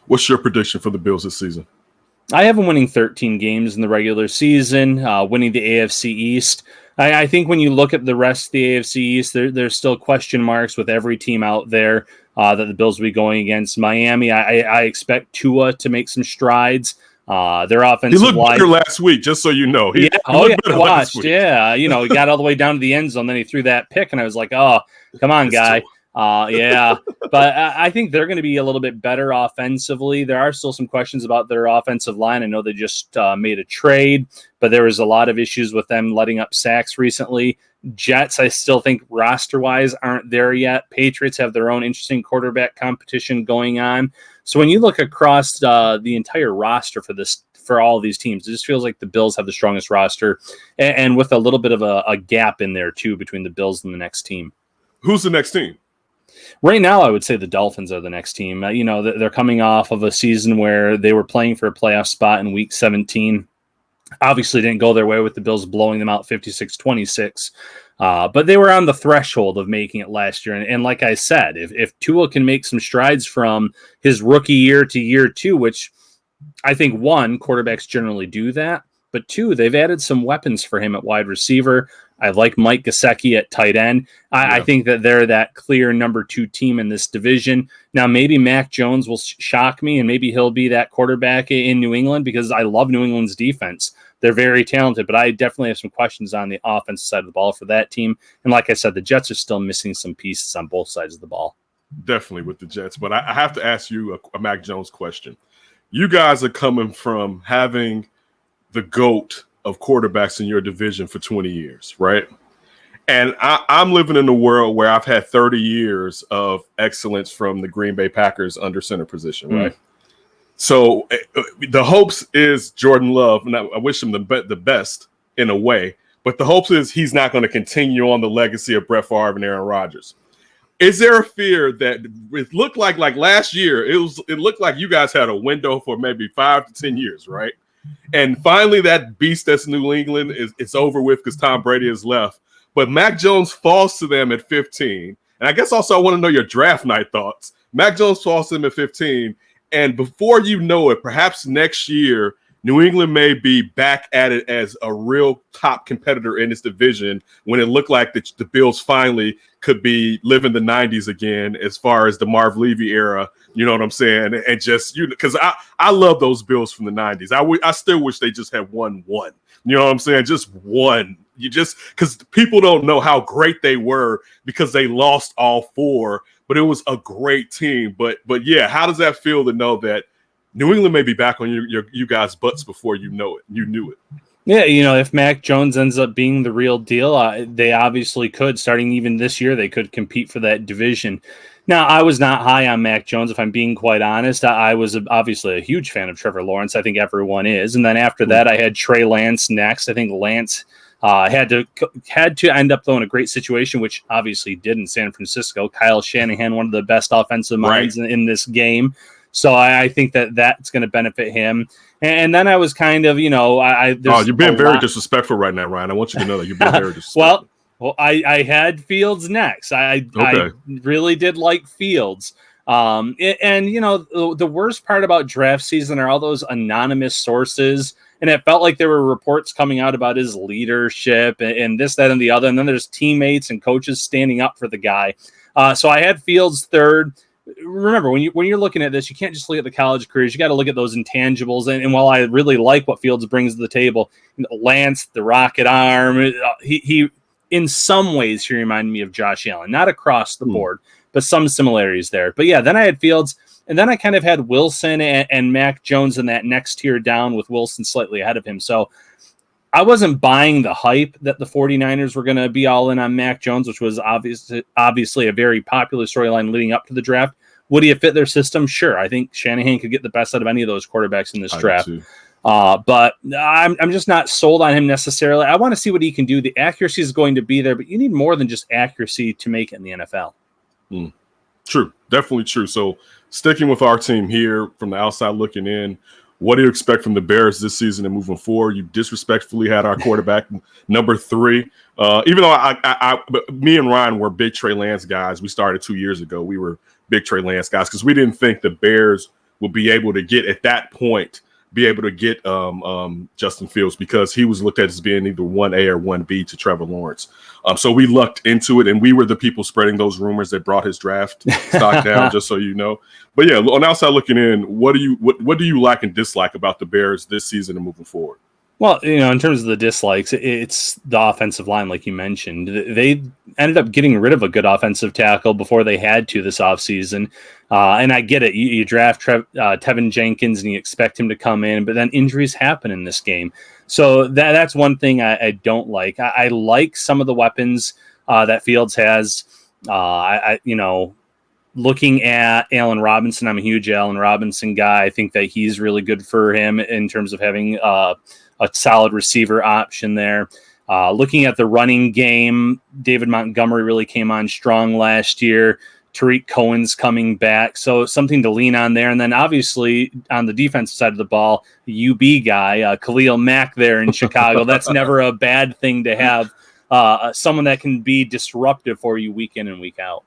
What's your prediction for the Bills this season? I have them winning 13 games in the regular season, winning the AFC East. I think when you look at the rest of the AFC East, there's still question marks with every team out there that the Bills will be going against. Miami, I expect Tua to make some strides. Their offensive line. He looked better last week, just so you know. He watched. Yeah, he got all the way down to the end zone, then he threw that pick, and I was like, oh, come on, guy. Yeah, but I think they're going to be a little bit better offensively. There are still some questions about their offensive line. I know they just made a trade, but there was a lot of issues with them letting up sacks recently. Jets, I still think roster-wise aren't there yet. Patriots have their own interesting quarterback competition going on. So when you look across the entire roster for all of these teams, it just feels like the Bills have the strongest roster, and with a little bit of a gap in there too between the Bills and the next team. Who's the next team? Right now, I would say the Dolphins are the next team. They're coming off of a season where they were playing for a playoff spot in Week 17. Obviously, didn't go their way with the Bills blowing them out 56-26. But they were on the threshold of making it last year. And like I said, if Tua can make some strides from his rookie year to year two, which I think, one, quarterbacks generally do that. But two, they've added some weapons for him at wide receiver. I like Mike Gesicki at tight end. I think that they're that clear number 2 team in this division. Now, maybe Mac Jones will shock me, and maybe he'll be that quarterback in New England, because I love New England's defense. They're very talented, but I definitely have some questions on the offensive side of the ball for that team. And like I said, the Jets are still missing some pieces on both sides of the ball. Definitely with the Jets. But I have to ask you a Mac Jones question. You guys are coming from having the GOAT of quarterbacks in your division for 20 years, right? And I'm living in a world where I've had 30 years of excellence from the Green Bay Packers under center position, right? So the hopes is Jordan Love, and I wish him the best in a way, but the hopes is he's not going to continue on the legacy of Brett Favre and Aaron Rodgers. Is there a fear that it looked like last year, it looked like you guys had a window for maybe 5 to 10 years, right? And finally, that beast that's New England it's over with because Tom Brady has left. But Mac Jones falls to them at 15. And I guess also I want to know your draft night thoughts. Mac Jones falls to them at 15. And before you know it, perhaps next year, New England may be back at it as a real top competitor in this division when it looked like the Bills finally could be living the 90s again as far as the Marv Levy era. You know what I'm saying? And just, because I love those Bills from the 90s. I still wish they just had won one. You know what I'm saying? Just one. Because people don't know how great they were because they lost all 4, but it was a great team. But yeah, how does that feel to know that New England may be back on you guys' butts before you know it? You knew it. Yeah, if Mac Jones ends up being the real deal, they obviously could. Starting even this year, they could compete for that division. Now, I was not high on Mac Jones, if I'm being quite honest. I was obviously a huge fan of Trevor Lawrence. I think everyone is. And then after that, I had Trey Lance next. I think Lance had to end up, though, in a great situation, which obviously did in San Francisco. Kyle Shanahan, one of the best offensive minds in this game. So I think that's going to benefit him. And then I was kind of, you're being very disrespectful right now, Ryan. I want you to know that you're being very disrespectful. Well, I had Fields next. I really did like Fields. The worst part about draft season are all those anonymous sources. And it felt like there were reports coming out about his leadership and this, that, and the other. And then there's teammates and coaches standing up for the guy. So I had Fields third. Remember, when you're looking at this, you can't just look at the college careers. You got to look at those intangibles. And while I really like what Fields brings to the table, Lance, the rocket arm, he in some ways he reminded me of Josh Allen, not across the board, but some similarities there. But yeah, then I had Fields, and then I kind of had Wilson and Mac Jones in that next tier down, with Wilson slightly ahead of him. So I wasn't buying the hype that the 49ers were going to be all in on Mac Jones, which was obviously a very popular storyline leading up to the draft. Would he have fit their system? Sure. I think Shanahan could get the best out of any of those quarterbacks in this draft. But I'm just not sold on him necessarily. I want to see what he can do. The accuracy is going to be there, but you need more than just accuracy to make it in the NFL. True. Definitely true. So sticking with our team here from the outside looking in, what do you expect from the Bears this season and moving forward? You disrespectfully had our quarterback number 3. Even though me and Ryan were big Trey Lance guys, we started 2 years ago. We were big Trey Lance guys because we didn't think the Bears will be able to get at that point, Justin Fields, because he was looked at as being either 1A or 1B to Trevor Lawrence. So we lucked into it, and we were the people spreading those rumors that brought his draft stock down, just so you know. But yeah, on the outside looking in, what do you like and dislike about the Bears this season and moving forward? Well, in terms of the dislikes, it's the offensive line, like you mentioned. They ended up getting rid of a good offensive tackle before they had to this offseason. And I get it. You draft Tevin Jenkins and you expect him to come in, but then injuries happen in this game. So that's one thing I don't like. I like some of the weapons that Fields has. Looking at Allen Robinson, I'm a huge Allen Robinson guy. I think that he's really good for him in terms of having a solid receiver option there. Looking at the running game, David Montgomery really came on strong last year. Tariq Cohen's coming back, so something to lean on there. And then obviously on the defensive side of the ball, UB guy, Khalil Mack there in Chicago. That's never a bad thing to have someone that can be disruptive for you week in and week out.